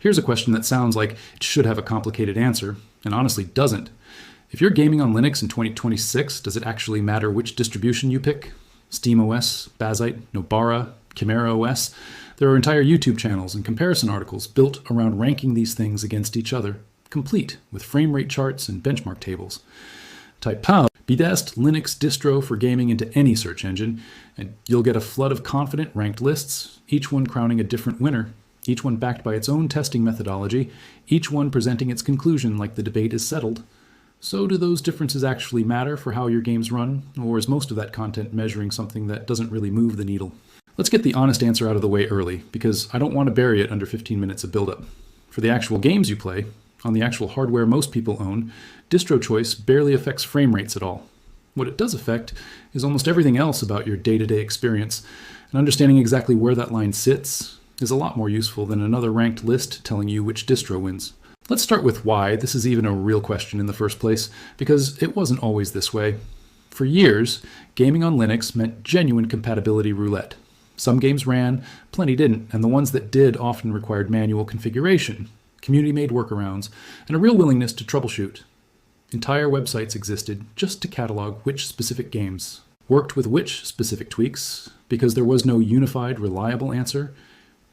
Here's a question that sounds like it should have a complicated answer, and honestly doesn't. If you're gaming on Linux in 2026, does it actually matter which distribution you pick? SteamOS, Bazzite, Nobara, Chimera OS? There are entire YouTube channels and comparison articles built around ranking these things against each other, complete with frame rate charts and benchmark tables. Type POW, best Linux distro for gaming into any search engine, and you'll get a flood of confident ranked lists, each one crowning a different winner, each one backed by its own testing methodology, each one presenting its conclusion like the debate is settled. So do those differences actually matter for how your games run, or is most of that content measuring something that doesn't really move the needle? Let's get the honest answer out of the way early, because I don't want to bury it under 15 minutes of build-up. For the actual games you play, on the actual hardware most people own, distro choice barely affects frame rates at all. What it does affect is almost everything else about your day-to-day experience, and understanding exactly where that line sits is a lot more useful than another ranked list telling you which distro wins. Let's start with why this is even a real question in the first place, because it wasn't always this way. For years, gaming on Linux meant genuine compatibility roulette. Some games ran, plenty didn't, and the ones that did often required manual configuration, community-made workarounds, and a real willingness to troubleshoot. Entire websites existed just to catalog which specific games worked with which specific tweaks, because there was no unified, reliable answer.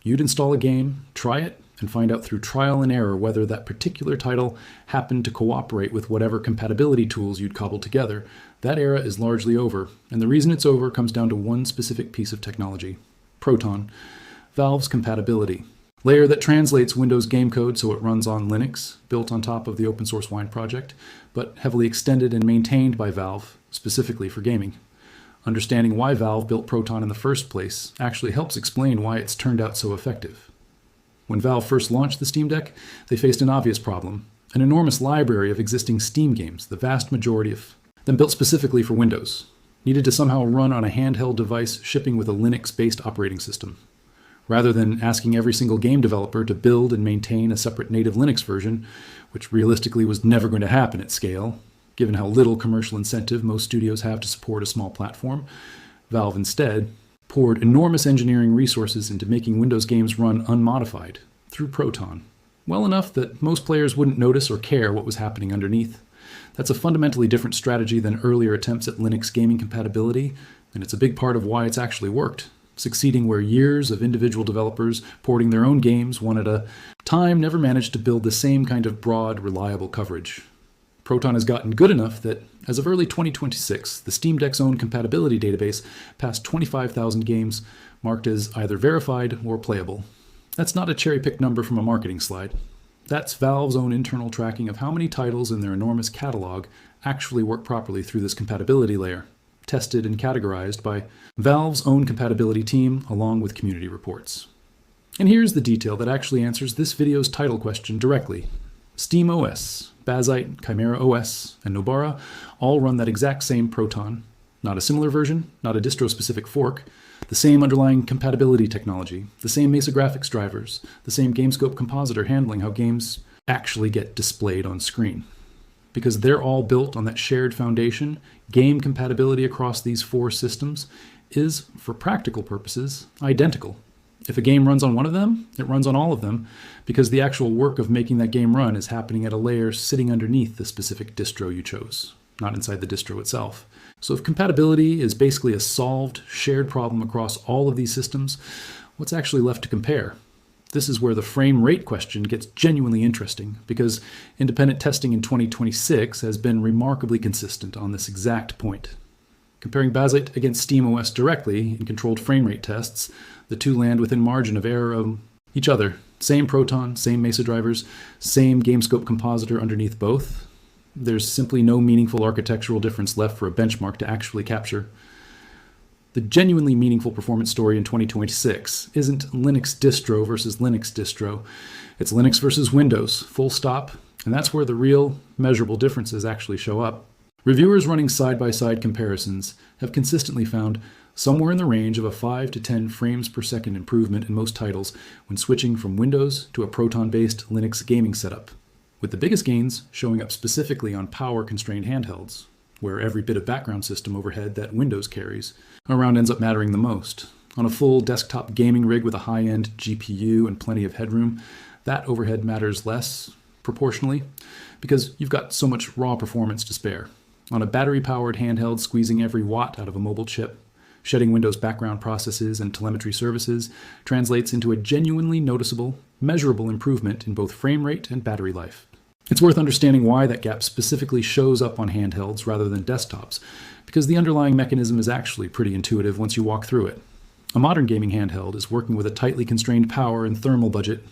You'd install a game, try it, and find out through trial and error whether that particular title happened to cooperate with whatever compatibility tools you'd cobbled together. That era is largely over, and the reason it's over comes down to one specific piece of technology: Proton, Valve's compatibility. Layer that translates Windows game code so it runs on Linux, built on top of the open source Wine project, but heavily extended and maintained by Valve, specifically for gaming. Understanding why Valve built Proton in the first place actually helps explain why it's turned out so effective. When Valve first launched the Steam Deck, they faced an obvious problem: an enormous library of existing Steam games, the vast majority of them built specifically for Windows, needed to somehow run on a handheld device shipping with a Linux-based operating system. Rather than asking every single game developer to build and maintain a separate native Linux version, which realistically was never going to happen at scale, given how little commercial incentive most studios have to support a small platform, Valve instead poured enormous engineering resources into making Windows games run unmodified through Proton, well enough that most players wouldn't notice or care what was happening underneath. That's a fundamentally different strategy than earlier attempts at Linux gaming compatibility, and it's a big part of why it's actually worked, succeeding where years of individual developers porting their own games one at a time never managed to build the same kind of broad, reliable coverage. Proton has gotten good enough that, as of early 2026, the Steam Deck's own compatibility database passed 25,000 games marked as either verified or playable. That's not a cherry-picked number from a marketing slide. That's Valve's own internal tracking of how many titles in their enormous catalog actually work properly through this compatibility layer, tested and categorized by Valve's own compatibility team along with community reports. And here's the detail that actually answers this video's title question directly. SteamOS, Bazzite, Chimera OS, and Nobara all run that exact same Proton. Not a similar version, not a distro-specific fork, the same underlying compatibility technology, the same Mesa graphics drivers, the same GameScope compositor handling how games actually get displayed on screen. Because they're all built on that shared foundation, game compatibility across these four systems is, for practical purposes, identical. If a game runs on one of them, it runs on all of them, because the actual work of making that game run is happening at a layer sitting underneath the specific distro you chose, not inside the distro itself. So if compatibility is basically a solved, shared problem across all of these systems, what's actually left to compare? This is where the frame rate question gets genuinely interesting, because independent testing in 2026 has been remarkably consistent on this exact point. Comparing Bazzite against SteamOS directly in controlled frame rate tests, the two land within margin of error of each other. Same Proton, same Mesa drivers, same GameScope compositor underneath both. There's simply no meaningful architectural difference left for a benchmark to actually capture. The genuinely meaningful performance story in 2026 isn't Linux distro versus Linux distro. It's Linux versus Windows, full stop, and that's where the real, measurable differences actually show up. Reviewers running side-by-side comparisons have consistently found somewhere in the range of a 5 to 10 frames per second improvement in most titles when switching from Windows to a Proton-based Linux gaming setup, with the biggest gains showing up specifically on power-constrained handhelds, where every bit of background system overhead that Windows carries around ends up mattering the most. On a full desktop gaming rig with a high-end GPU and plenty of headroom, that overhead matters less proportionally because you've got so much raw performance to spare. On a battery-powered handheld, squeezing every watt out of a mobile chip, shedding Windows background processes and telemetry services translates into a genuinely noticeable, measurable improvement in both frame rate and battery life. It's worth understanding why that gap specifically shows up on handhelds rather than desktops, because the underlying mechanism is actually pretty intuitive once you walk through it. A modern gaming handheld is working with a tightly constrained power and thermal budget,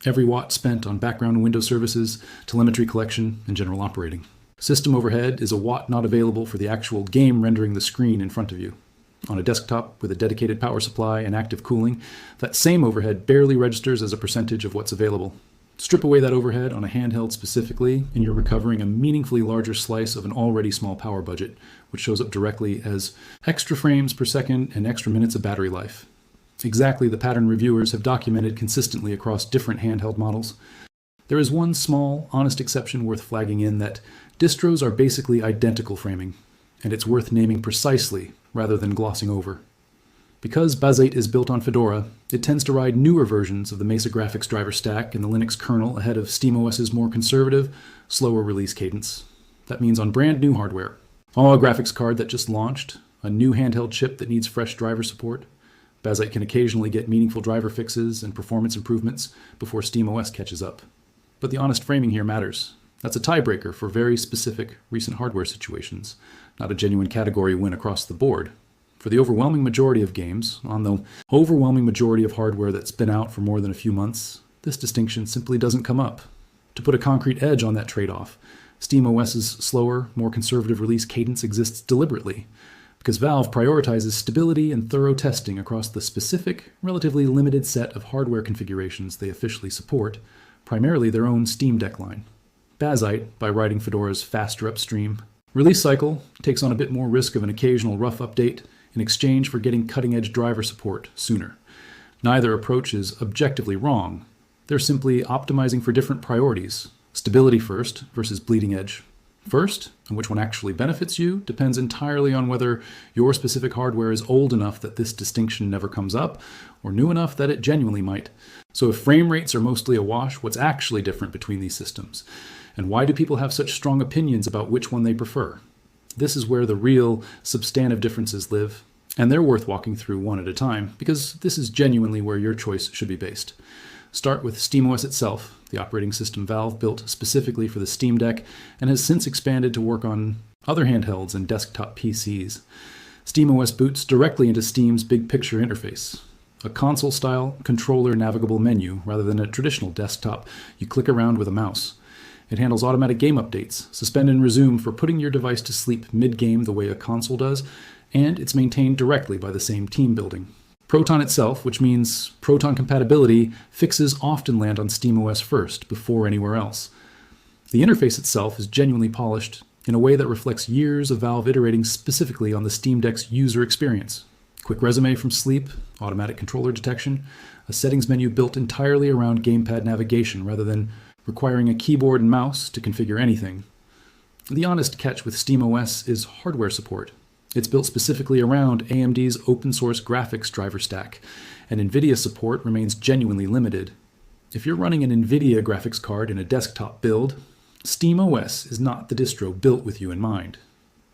every watt spent on background Windows services, telemetry collection, and general operating. System overhead is a watt not available for the actual game rendering the screen in front of you. On a desktop with a dedicated power supply and active cooling, that same overhead barely registers as a percentage of what's available. Strip away that overhead on a handheld specifically, and you're recovering a meaningfully larger slice of an already small power budget, which shows up directly as extra frames per second and extra minutes of battery life. Exactly the pattern reviewers have documented consistently across different handheld models. There is one small, honest exception worth flagging in that distros are basically identical framing, and it's worth naming precisely rather than glossing over. Because Bazzite is built on Fedora, it tends to ride newer versions of the Mesa graphics driver stack and the Linux kernel ahead of SteamOS's more conservative, slower release cadence. That means on brand new hardware, a graphics card that just launched, a new handheld chip that needs fresh driver support, Bazzite can occasionally get meaningful driver fixes and performance improvements before SteamOS catches up. But the honest framing here matters. That's a tiebreaker for very specific recent hardware situations, not a genuine category win across the board. For the overwhelming majority of games, on the overwhelming majority of hardware that's been out for more than a few months, this distinction simply doesn't come up. To put a concrete edge on that trade-off, SteamOS's slower, more conservative release cadence exists deliberately, because Valve prioritizes stability and thorough testing across the specific, relatively limited set of hardware configurations they officially support, primarily their own Steam Deck line. Bazzite, by riding Fedora's faster upstream release cycle, takes on a bit more risk of an occasional rough update in exchange for getting cutting-edge driver support sooner. Neither approach is objectively wrong. They're simply optimizing for different priorities. Stability first versus bleeding edge first, and which one actually benefits you depends entirely on whether your specific hardware is old enough that this distinction never comes up, or new enough that it genuinely might. So if frame rates are mostly a wash, what's actually different between these systems? And why do people have such strong opinions about which one they prefer? This is where the real substantive differences live, and they're worth walking through one at a time, because this is genuinely where your choice should be based. Start with SteamOS itself, the operating system Valve built specifically for the Steam Deck and has since expanded to work on other handhelds and desktop PCs. SteamOS boots directly into Steam's big picture interface, a console-style controller navigable menu rather than a traditional desktop you click around with a mouse. It handles automatic game updates, suspend and resume for putting your device to sleep mid-game the way a console does, and it's maintained directly by the same team building. Proton itself, which means Proton compatibility, fixes often land on SteamOS first, before anywhere else. The interface itself is genuinely polished in a way that reflects years of Valve iterating specifically on the Steam Deck's user experience. Quick resume from sleep, automatic controller detection, a settings menu built entirely around gamepad navigation rather than requiring a keyboard and mouse to configure anything. The honest catch with SteamOS is hardware support. It's built specifically around AMD's open-source graphics driver stack, and NVIDIA support remains genuinely limited. If you're running an NVIDIA graphics card in a desktop build, SteamOS is not the distro built with you in mind.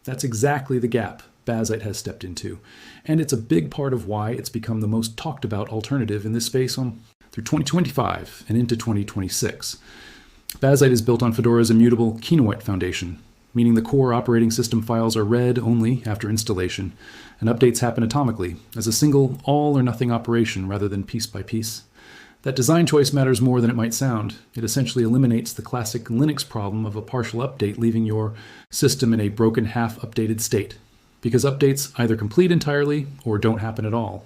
That's exactly the gap Bazzite has stepped into, and it's a big part of why it's become the most talked about alternative in this space through 2025 and into 2026. Bazzite is built on Fedora's immutable Kinoite foundation, meaning the core operating system files are read only after installation, and updates happen atomically, as a single all-or-nothing operation rather than piece by piece. That design choice matters more than it might sound. It essentially eliminates the classic Linux problem of a partial update leaving your system in a broken half-updated state, because updates either complete entirely or don't happen at all.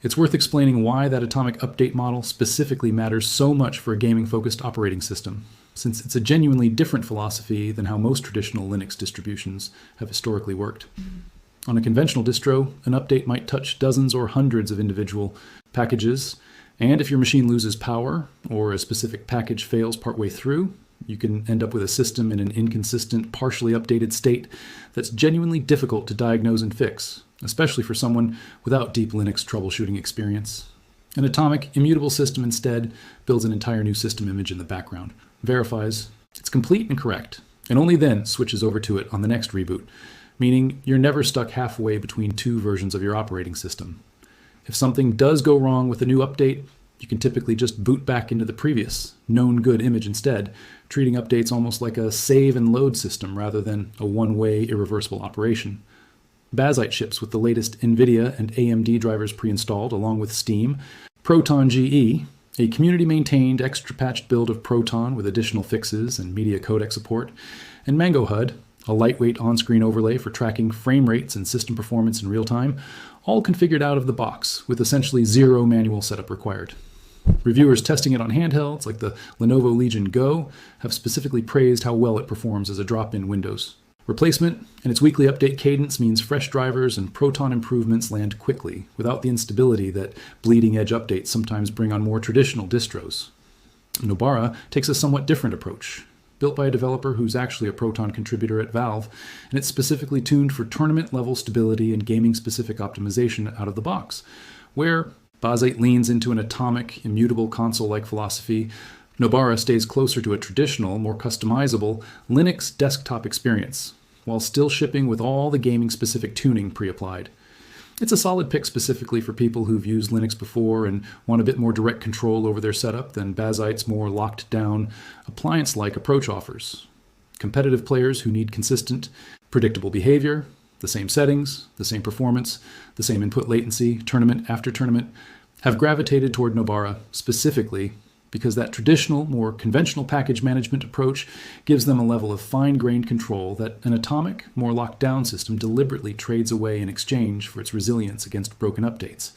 It's worth explaining why that atomic update model specifically matters so much for a gaming-focused operating system, since it's a genuinely different philosophy than how most traditional Linux distributions have historically worked. On a conventional distro, an update might touch dozens or hundreds of individual packages, and if your machine loses power or a specific package fails partway through, you can end up with a system in an inconsistent, partially updated state that's genuinely difficult to diagnose and fix, especially for someone without deep Linux troubleshooting experience. An atomic, immutable system instead builds an entire new system image in the background, verifies it's complete and correct, and only then switches over to it on the next reboot, meaning you're never stuck halfway between two versions of your operating system. If something does go wrong with a new update, you can typically just boot back into the previous, known good image instead, treating updates almost like a save and load system rather than a one-way irreversible operation. Bazzite ships with the latest NVIDIA and AMD drivers pre-installed, along with Steam, Proton GE, a community-maintained extra-patched build of Proton with additional fixes and media codec support, and Mango HUD, a lightweight on-screen overlay for tracking frame rates and system performance in real time, all configured out of the box with essentially zero manual setup required. Reviewers testing it on handhelds like the Lenovo Legion Go have specifically praised how well it performs as a drop-in Windows. Replacement and its weekly update cadence means fresh drivers and Proton improvements land quickly, without the instability that bleeding-edge updates sometimes bring on more traditional distros. Nobara takes a somewhat different approach. Built by a developer who's actually a Proton contributor at Valve, and it's specifically tuned for tournament-level stability and gaming-specific optimization out of the box, where Bazzite leans into an atomic, immutable console-like philosophy. Nobara stays closer to a traditional, more customizable Linux desktop experience, while still shipping with all the gaming-specific tuning pre-applied. It's a solid pick specifically for people who've used Linux before and want a bit more direct control over their setup than Bazzite's more locked-down, appliance-like approach offers. Competitive players who need consistent, predictable behavior, the same settings, the same performance, the same input latency, tournament after tournament, have gravitated toward Nobara specifically because that traditional, more conventional package management approach gives them a level of fine-grained control that an atomic, more locked-down system deliberately trades away in exchange for its resilience against broken updates.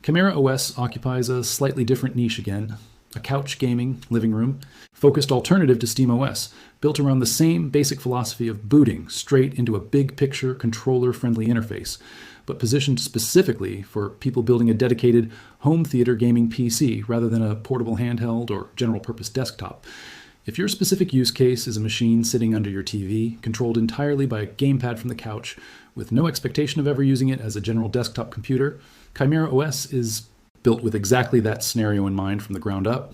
Chimera OS occupies a slightly different niche again, a couch gaming living room, focused alternative to SteamOS, built around the same basic philosophy of booting straight into a big-picture, controller-friendly interface, but positioned specifically for people building a dedicated home theater gaming PC rather than a portable handheld or general-purpose desktop. If your specific use case is a machine sitting under your TV, controlled entirely by a gamepad from the couch, with no expectation of ever using it as a general desktop computer, Chimera OS is built with exactly that scenario in mind from the ground up.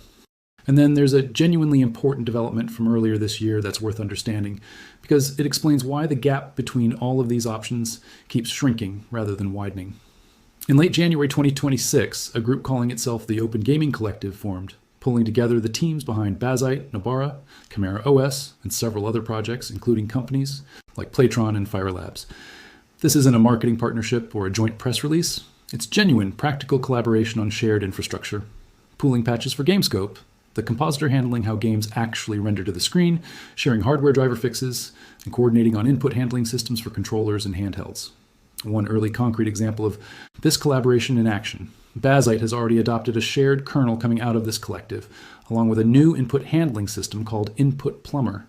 And then there's a genuinely important development from earlier this year that's worth understanding, because it explains why the gap between all of these options keeps shrinking rather than widening. In late January 2026, a group calling itself the Open Gaming Collective formed, pulling together the teams behind Bazzite, Nobara, Chimera OS, and several other projects, including companies like Proton and Fire Labs. This isn't a marketing partnership or a joint press release. It's genuine, practical collaboration on shared infrastructure, pooling patches for GameScope, the compositor handling how games actually render to the screen, sharing hardware driver fixes, and coordinating on input handling systems for controllers and handhelds. One early concrete example of this collaboration in action. Bazzite has already adopted a shared kernel coming out of this collective, along with a new input handling system called Input Plumber,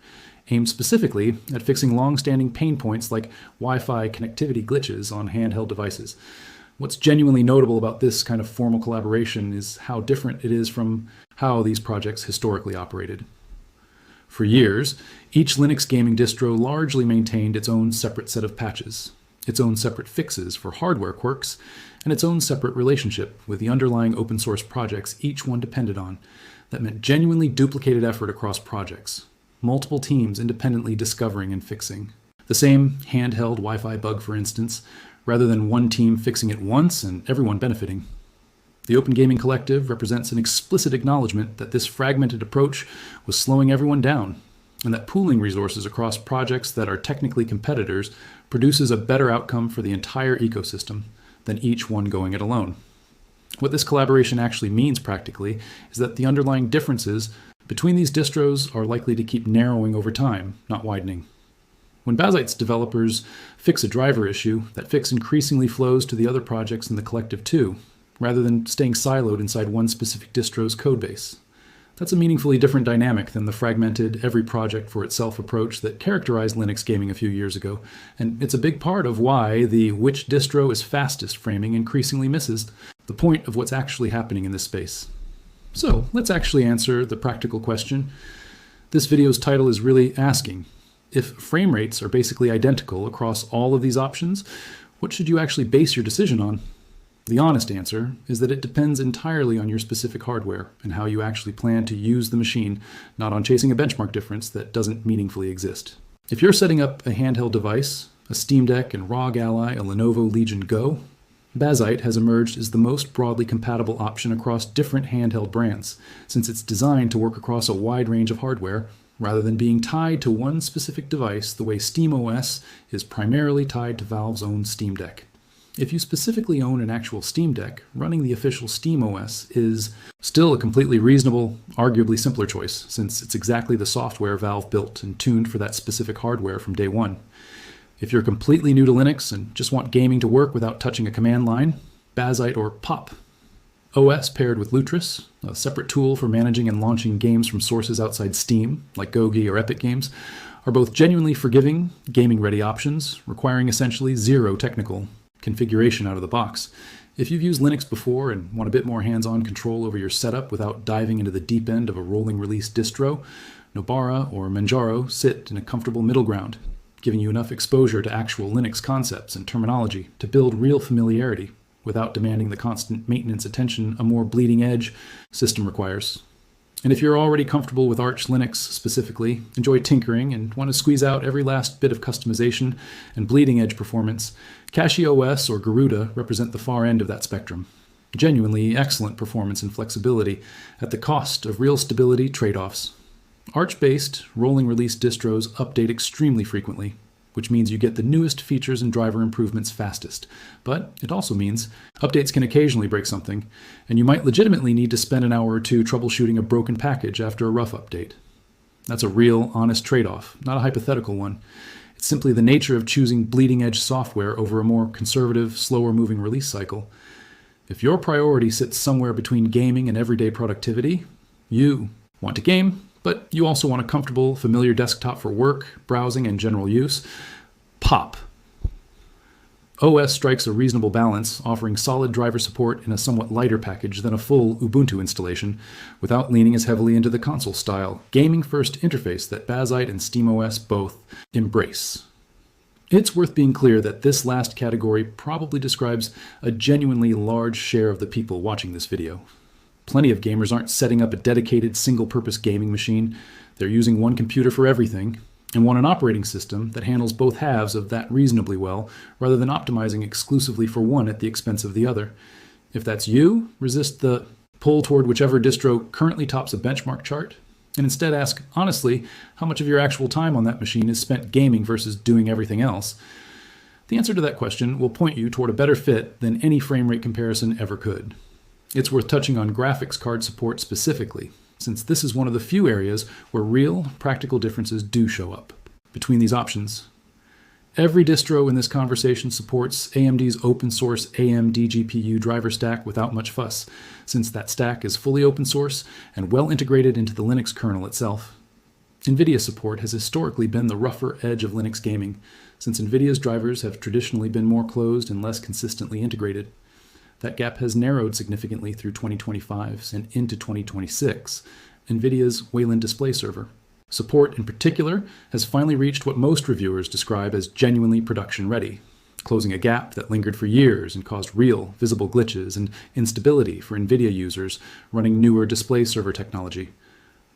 aimed specifically at fixing long-standing pain points like Wi-Fi connectivity glitches on handheld devices. What's genuinely notable about this kind of formal collaboration is how different it is from how these projects historically operated. For years, each Linux gaming distro largely maintained its own separate set of patches, its own separate fixes for hardware quirks, and its own separate relationship with the underlying open source projects each one depended on. That meant genuinely duplicated effort across projects, multiple teams independently discovering and fixing. The same handheld Wi-Fi bug, for instance, rather than one team fixing it once and everyone benefiting. The Open Gaming Collective represents an explicit acknowledgement that this fragmented approach was slowing everyone down, and that pooling resources across projects that are technically competitors produces a better outcome for the entire ecosystem than each one going it alone. What this collaboration actually means practically is that the underlying differences between these distros are likely to keep narrowing over time, not widening. When Bazzite's developers fix a driver issue, that fix increasingly flows to the other projects in the collective too, rather than staying siloed inside one specific distro's codebase. That's a meaningfully different dynamic than the fragmented, every project for itself approach that characterized Linux gaming a few years ago, and it's a big part of why the which distro is fastest framing increasingly misses the point of what's actually happening in this space. So let's actually answer the practical question. This video's title is really asking, if frame rates are basically identical across all of these options, what should you actually base your decision on? The honest answer is that it depends entirely on your specific hardware and how you actually plan to use the machine, not on chasing a benchmark difference that doesn't meaningfully exist. If you're setting up a handheld device, a Steam Deck and ROG Ally, a Lenovo Legion Go, Bazzite has emerged as the most broadly compatible option across different handheld brands, since it's designed to work across a wide range of hardware, rather than being tied to one specific device the way SteamOS is primarily tied to Valve's own Steam Deck. If you specifically own an actual Steam Deck, running the official SteamOS is still a completely reasonable, arguably simpler choice, since it's exactly the software Valve built and tuned for that specific hardware from day one. If you're completely new to Linux and just want gaming to work without touching a command line, Bazzite or Pop! OS paired with Lutris, a separate tool for managing and launching games from sources outside Steam, like Gogi or Epic Games, are both genuinely forgiving, gaming-ready options, requiring essentially zero technical configuration out of the box. If you've used Linux before and want a bit more hands-on control over your setup without diving into the deep end of a rolling release distro, Nobara or Manjaro sit in a comfortable middle ground, giving you enough exposure to actual Linux concepts and terminology to build real familiarity without demanding the constant maintenance attention a more bleeding-edge system requires. And if you're already comfortable with Arch Linux specifically, enjoy tinkering, and want to squeeze out every last bit of customization and bleeding-edge performance, CachyOS or Garuda represent the far end of that spectrum. Genuinely excellent performance and flexibility at the cost of real stability trade-offs. Arch-based rolling release distros update extremely frequently, which means you get the newest features and driver improvements fastest. But it also means updates can occasionally break something, and you might legitimately need to spend an hour or two troubleshooting a broken package after a rough update. That's a real, honest trade-off, not a hypothetical one. It's simply the nature of choosing bleeding-edge software over a more conservative, slower-moving release cycle. If your priority sits somewhere between gaming and everyday productivity, you want to game, but you also want a comfortable, familiar desktop for work, browsing, and general use, Pop! OS strikes a reasonable balance, offering solid driver support in a somewhat lighter package than a full Ubuntu installation, without leaning as heavily into the console-style, gaming-first interface that Bazzite and SteamOS both embrace. It's worth being clear that this last category probably describes a genuinely large share of the people watching this video. Plenty of gamers aren't setting up a dedicated single-purpose gaming machine. They're using one computer for everything, and want an operating system that handles both halves of that reasonably well, rather than optimizing exclusively for one at the expense of the other. If that's you, resist the pull toward whichever distro currently tops a benchmark chart, and instead ask, honestly, how much of your actual time on that machine is spent gaming versus doing everything else. The answer to that question will point you toward a better fit than any frame rate comparison ever could. It's worth touching on graphics card support specifically, since this is one of the few areas where real, practical differences do show up between these options. Every distro in this conversation supports AMD's open source AMD GPU driver stack without much fuss, since that stack is fully open source and well integrated into the Linux kernel itself. NVIDIA support has historically been the rougher edge of Linux gaming, since NVIDIA's drivers have traditionally been more closed and less consistently integrated. That gap has narrowed significantly through 2025 and into 2026, NVIDIA's Wayland display server. Support, in particular, has finally reached what most reviewers describe as genuinely production-ready, closing a gap that lingered for years and caused real, visible glitches and instability for NVIDIA users running newer display server technology.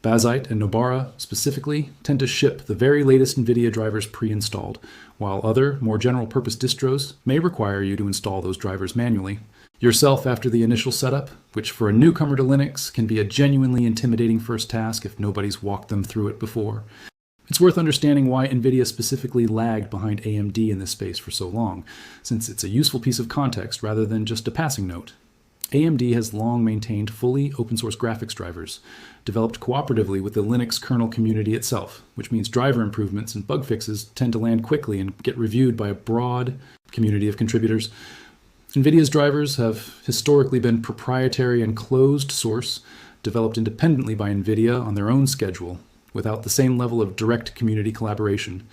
Bazzite and Nobara, specifically, tend to ship the very latest NVIDIA drivers pre-installed, while other, more general-purpose distros may require you to install those drivers manually yourself after the initial setup, which for a newcomer to Linux can be a genuinely intimidating first task if nobody's walked them through it before. It's worth understanding why NVIDIA specifically lagged behind AMD in this space for so long, since it's a useful piece of context rather than just a passing note. AMD has long maintained fully open-source graphics drivers, developed cooperatively with the Linux kernel community itself, which means driver improvements and bug fixes tend to land quickly and get reviewed by a broad community of contributors. NVIDIA's drivers have historically been proprietary and closed source, developed independently by NVIDIA on their own schedule, without the same level of direct community collaboration.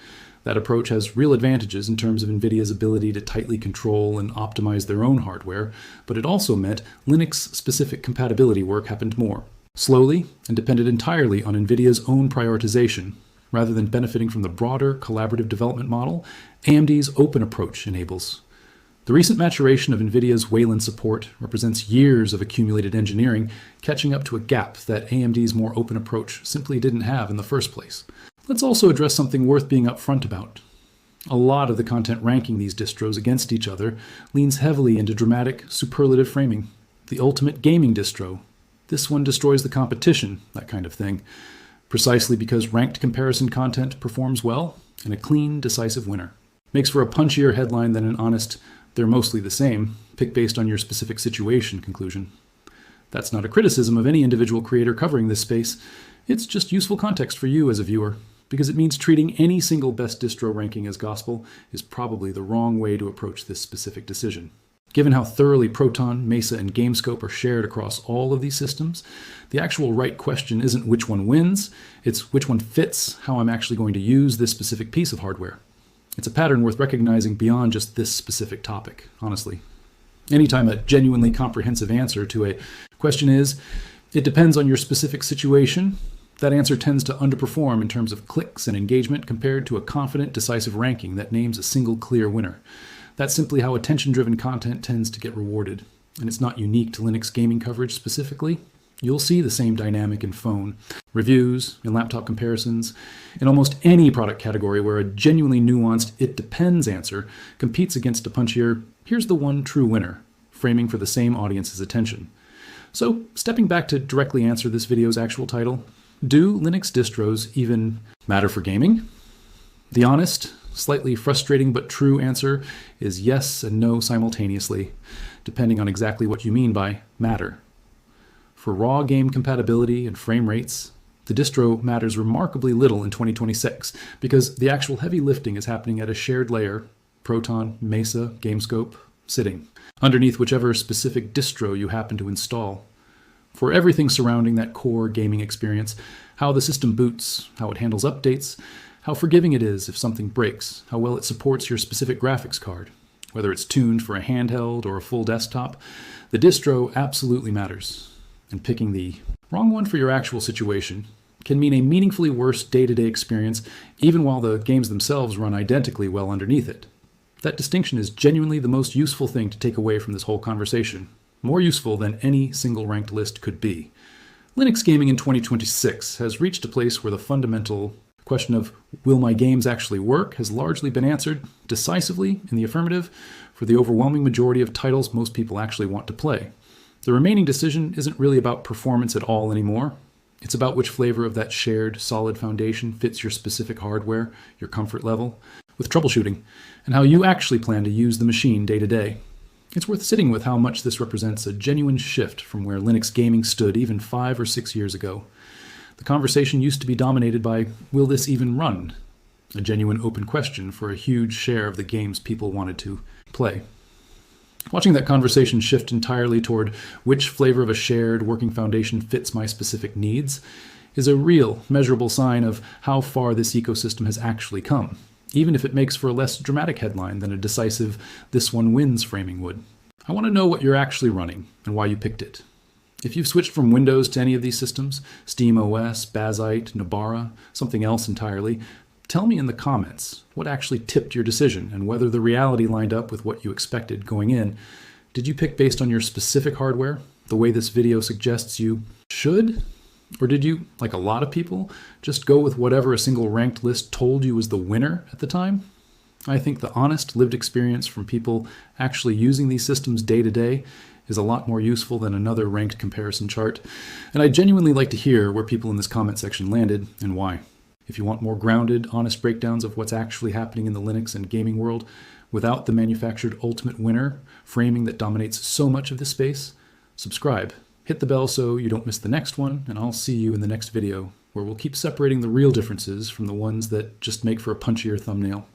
That approach has real advantages in terms of NVIDIA's ability to tightly control and optimize their own hardware, but it also meant Linux-specific compatibility work happened more slowly and depended entirely on NVIDIA's own prioritization. Rather than benefiting from the broader collaborative development model, AMD's open approach enables. The recent maturation of NVIDIA's Wayland support represents years of accumulated engineering catching up to a gap that AMD's more open approach simply didn't have in the first place. Let's also address something worth being upfront about. A lot of the content ranking these distros against each other leans heavily into dramatic, superlative framing. The ultimate gaming distro. This one destroys the competition, that kind of thing, precisely because ranked comparison content performs well and a clean, decisive winner. Makes for a punchier headline than an honest, they're mostly the same, pick based on your specific situation conclusion. That's not a criticism of any individual creator covering this space. It's just useful context for you as a viewer, because it means treating any single best distro ranking as gospel is probably the wrong way to approach this specific decision. Given how thoroughly Proton, Mesa, and GameScope are shared across all of these systems, the actual right question isn't which one wins, it's which one fits how I'm actually going to use this specific piece of hardware. It's a pattern worth recognizing beyond just this specific topic, honestly. Anytime a genuinely comprehensive answer to a question is, it depends on your specific situation, that answer tends to underperform in terms of clicks and engagement compared to a confident, decisive ranking that names a single clear winner. That's simply how attention-driven content tends to get rewarded, and it's not unique to Linux gaming coverage specifically. You'll see the same dynamic in phone, reviews, in laptop comparisons, in almost any product category where a genuinely nuanced "it depends" answer competes against a punchier "here's the one true winner," framing for the same audience's attention. So, stepping back to directly answer this video's actual title, do Linux distros even matter for gaming? The honest, slightly frustrating but true answer is yes and no simultaneously, depending on exactly what you mean by matter. For raw game compatibility and frame rates, the distro matters remarkably little in 2026 because the actual heavy lifting is happening at a shared layer, Proton, Mesa, GameScope, sitting, underneath whichever specific distro you happen to install. For everything surrounding that core gaming experience, how the system boots, how it handles updates, how forgiving it is if something breaks, how well it supports your specific graphics card, whether it's tuned for a handheld or a full desktop, the distro absolutely matters. And picking the wrong one for your actual situation can mean a meaningfully worse day-to-day experience even while the games themselves run identically well underneath it. That distinction is genuinely the most useful thing to take away from this whole conversation, more useful than any single ranked list could be. Linux gaming in 2026 has reached a place where the fundamental question of will my games actually work has largely been answered decisively in the affirmative for the overwhelming majority of titles most people actually want to play. The remaining decision isn't really about performance at all anymore. It's about which flavor of that shared, solid foundation fits your specific hardware, your comfort level, with troubleshooting, and how you actually plan to use the machine day to day. It's worth sitting with how much this represents a genuine shift from where Linux gaming stood even 5 or 6 years ago. The conversation used to be dominated by, will this even run? A genuine open question for a huge share of the games people wanted to play. Watching that conversation shift entirely toward which flavor of a shared working foundation fits my specific needs is a real, measurable sign of how far this ecosystem has actually come, even if it makes for a less dramatic headline than a decisive "this one wins" framing would. I want to know what you're actually running and why you picked it. If you've switched from Windows to any of these systems, SteamOS, Bazzite, Nobara, something else entirely, tell me in the comments what actually tipped your decision and whether the reality lined up with what you expected going in. Did you pick based on your specific hardware, the way this video suggests you should? Or did you, like a lot of people, just go with whatever a single ranked list told you was the winner at the time? I think the honest, lived experience from people actually using these systems day to day is a lot more useful than another ranked comparison chart, and I'd genuinely like to hear where people in this comment section landed and why. If you want more grounded, honest breakdowns of what's actually happening in the Linux and gaming world without the manufactured ultimate winner framing that dominates so much of this space, subscribe. Hit the bell so you don't miss the next one, and I'll see you in the next video, where we'll keep separating the real differences from the ones that just make for a punchier thumbnail.